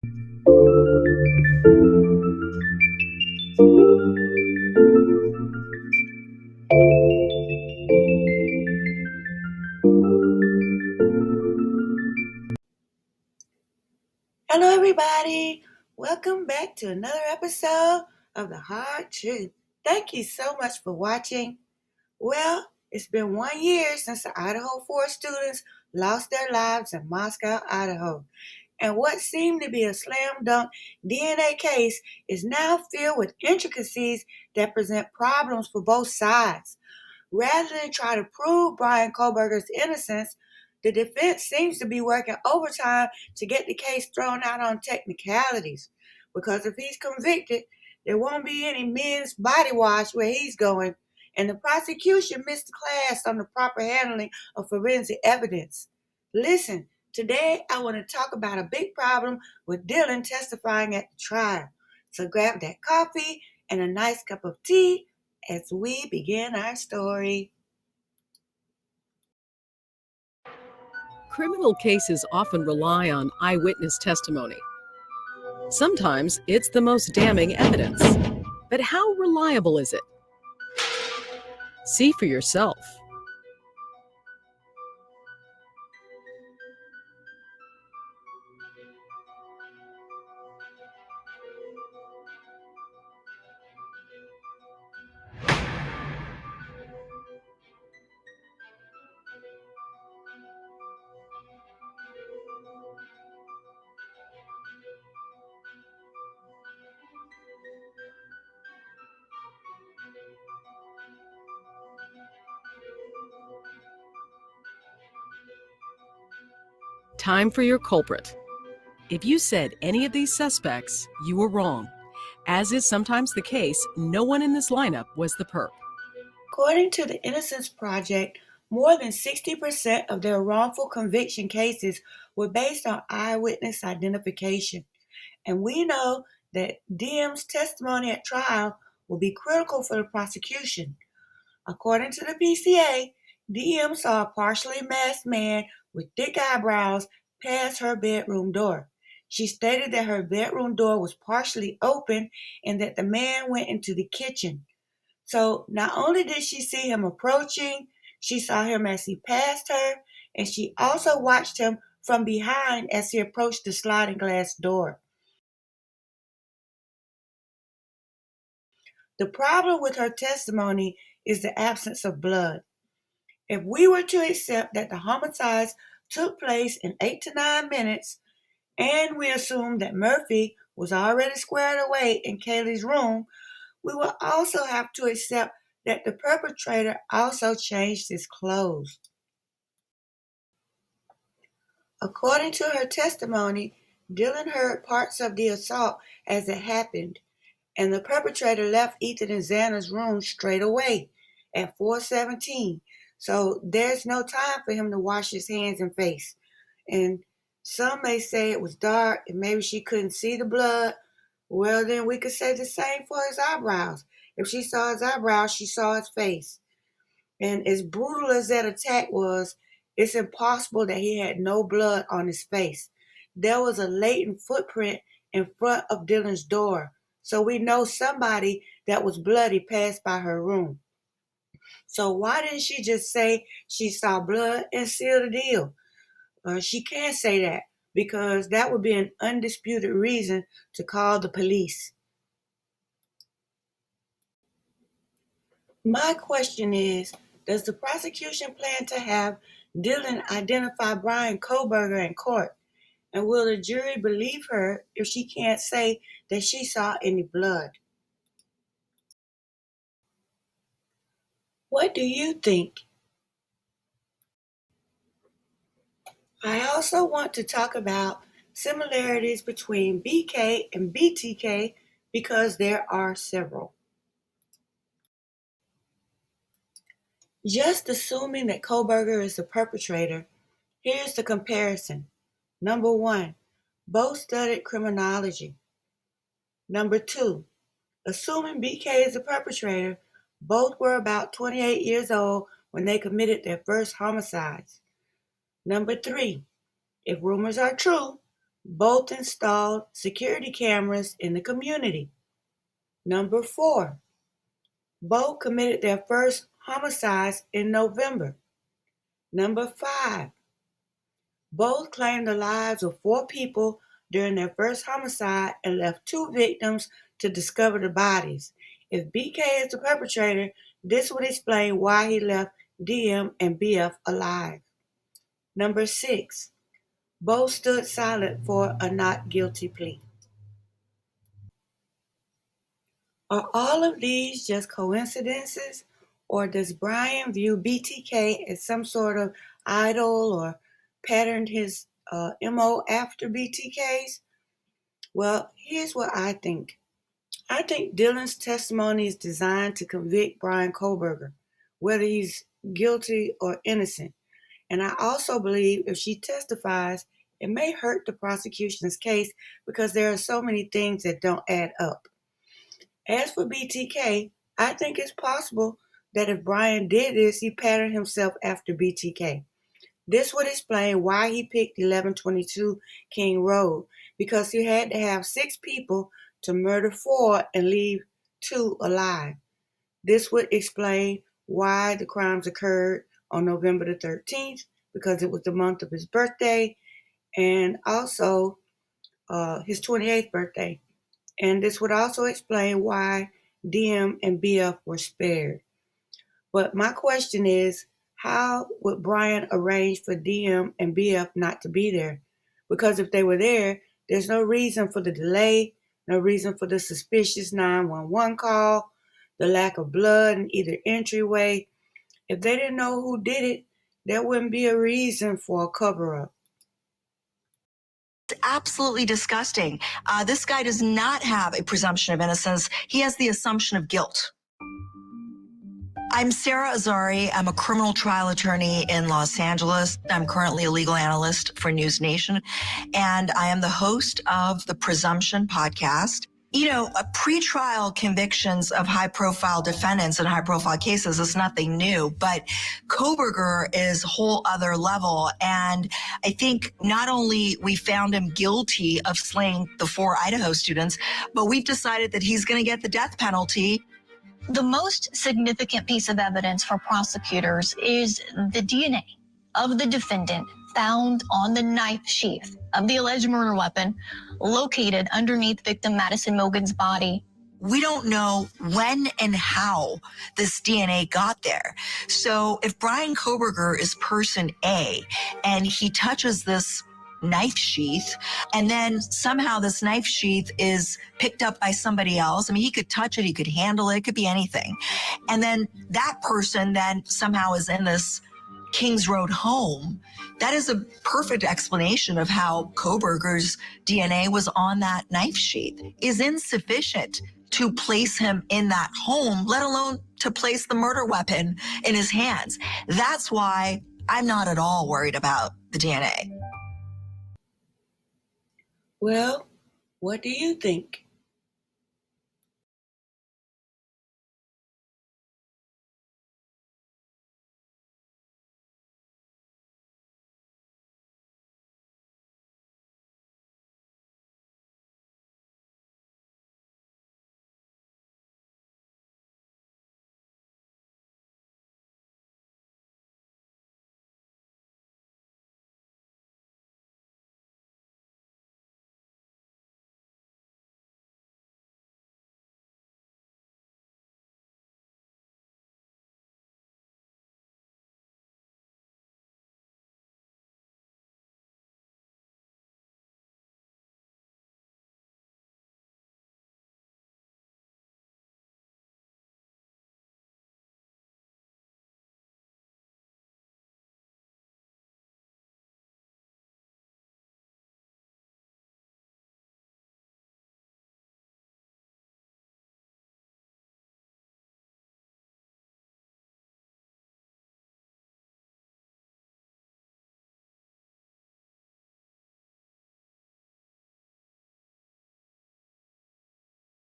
Hello, everybody. Welcome back to another episode of The Hard Truth. Thank you so much for watching. Well, it's been 1 year since the Idaho 4 students lost their lives in Moscow, Idaho. And what seemed to be a slam dunk DNA case is now filled with intricacies that present problems for both sides. Rather than try to prove Brian Kohlberger's innocence, the defense seems to be working overtime to get the case thrown out on technicalities. Because if he's convicted, there won't be any men's body wash where he's going, and the prosecution missed the class on the proper handling of forensic evidence. Listen, today I want to talk about a big problem with Dylan testifying at the trial. So grab that coffee and a nice cup of tea as we begin our story. Criminal cases often rely on eyewitness testimony. Sometimes it's the most damning evidence. But how reliable is it? See for yourself. Time for your culprit. If you said any of these suspects, you were wrong. As is sometimes the case, no one in this lineup was the perp. According to the Innocence Project, more than 60% of their wrongful conviction cases were based on eyewitness identification. And we know that DM's testimony at trial will be critical for the prosecution. According to the PCA, DM saw a partially masked man with thick eyebrows pass her bedroom door. She stated that her bedroom door was partially open and that the man went into the kitchen. So not only did she see him approaching, she saw him as he passed her, and she also watched him from behind as he approached the sliding glass door. The problem with her testimony is the absence of blood. If we were to accept that the homicides took place in 8 to 9 minutes, and we assume that Murphy was already squared away in Kaylee's room, we will also have to accept that the perpetrator also changed his clothes. According to her testimony, Dylan heard parts of the assault as it happened, and the perpetrator left Ethan and Xana's room straight away at 4:17. So there's no time for him to wash his hands and face. And some may say it was dark and maybe she couldn't see the blood. Well, then we could say the same for his eyebrows. If she saw his eyebrows, she saw his face. And as brutal as that attack was, it's impossible that he had no blood on his face. There was a latent footprint in front of Dylan's door. So we know somebody that was bloody passed by her room. So why didn't she just say she saw blood and seal the deal? She can't say that because that would be an undisputed reason to call the police. My question is, does the prosecution plan to have Dylan identify Brian Kohlberger in court? And will the jury believe her if she can't say that she saw any blood? What do you think? I also want to talk about similarities between BK and BTK because there are several. Just assuming that Kohlberger is the perpetrator, here's the comparison. Number one, both studied criminology. Number two, assuming BK is the perpetrator, both were about 28 years old when they committed their first homicides. Number three, if rumors are true, Both installed security cameras in the community. Number 4, both committed their first homicides in November. Number 5, both claimed the lives of 4 people during their first homicide and left 2 victims to discover the bodies. If BK is the perpetrator, this would explain why he left DM and BF alive. Number 6, both stood silent for a not guilty plea. Are all of these just coincidences, or does Brian view BTK as some sort of idol or patterned his MO after BTK's? Well, here's what I think. I think Dylan's testimony is designed to convict Brian Kohlberger, whether he's guilty or innocent. And I also believe if she testifies, it may hurt the prosecution's case because there are so many things that don't add up. As for BTK, I think it's possible that if Brian did this, he patterned himself after BTK. This would explain why he picked 1122 King Road, because he had to have 6 people to murder 4 and leave 2 alive. This would explain why the crimes occurred on November the 13th, because it was the month of his birthday, and also his 28th birthday. And this would also explain why DM and BF were spared. But my question is, how would Brian arrange for DM and BF not to be there? Because if they were there, there's no reason for the delay, no reason for the suspicious 911 call, the lack of blood in either entryway. If they didn't know who did it, there wouldn't be a reason for a cover-up. Absolutely disgusting. This guy does not have a presumption of innocence. He has the assumption of guilt. I'm Sarah Azari. I'm a criminal trial attorney in Los Angeles. I'm currently a legal analyst for News Nation, and I am the host of the Presumption podcast. You know, pretrial convictions of high-profile defendants in high-profile cases is nothing new, but Koberger is a whole other level. And I think not only we found him guilty of slaying the 4 Idaho students, but we've decided that he's going to get the death penalty. The most significant piece of evidence for prosecutors is the DNA of the defendant found on the knife sheath of the alleged murder weapon located underneath victim Madison Mogan's body. We don't know when and how this DNA got there. So if Brian Koberger is person A and he touches this knife sheath, and then somehow this knife sheath is picked up by somebody else. I mean, he could touch it, he could handle it, it could be anything. And then that person then somehow is in this Kings Road home. That is a perfect explanation of how Koberger's DNA was on that knife sheath. Is insufficient to place him in that home, let alone to place the murder weapon in his hands. That's why I'm not at all worried about the DNA. Well, what do you think?